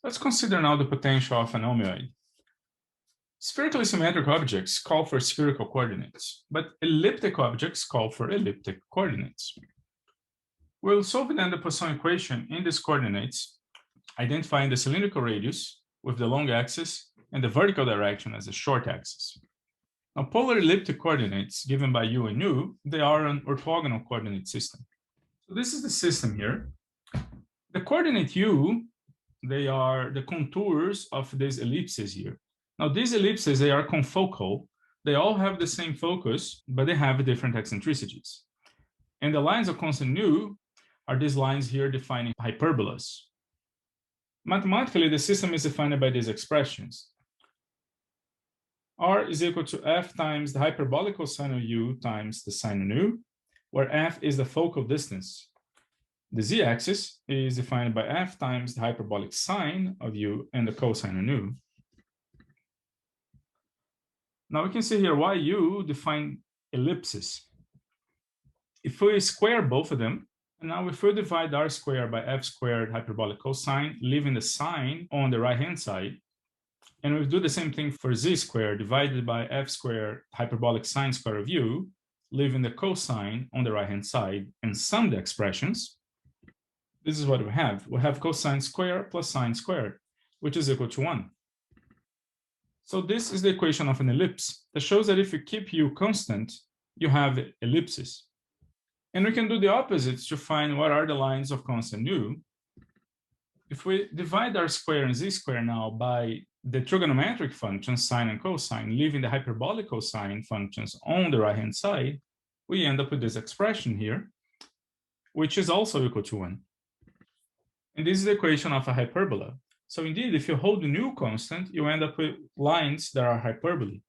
Let's consider now the potential of an omioid. Spherically symmetric objects call for spherical coordinates, but elliptic objects call for elliptic coordinates. We'll solve then the Poisson equation in these coordinates, identifying the cylindrical radius with the long axis and the vertical direction as the short axis. Now, polar elliptic coordinates given by u and nu, they are an orthogonal coordinate system. So this is the system here. The coordinate u, they are the contours of these ellipses here. Now, these ellipses, they are confocal. They all have the same focus, but they have different eccentricities. And the lines of constant nu are these lines here defining hyperbolas. Mathematically, the system is defined by these expressions. R is equal to f times the hyperbolic cosine of u times the sine of nu, where f is the focal distance. The z-axis is defined by f times the hyperbolic sine of u and the cosine of nu. Now we can see here why u define ellipses. If we square both of them, and now if we divide r squared by f squared hyperbolic cosine, leaving the sine on the right-hand side, and we do the same thing for z squared divided by f squared hyperbolic sine square of u, leaving the cosine on the right-hand side, and sum the expressions, this is what we have. We have cosine squared plus sine squared, which is equal to 1. So this is the equation of an ellipse that shows that if you keep u constant, you have ellipses. And we can do the opposite to find what are the lines of constant u. If we divide r squared and z squared now by the trigonometric functions sine and cosine, leaving the hyperbolic cosine functions on the right-hand side, we end up with this expression here, which is also equal to 1. And this is the equation of a hyperbola. So indeed, if you hold the nu constant, you end up with lines that are hyperbole.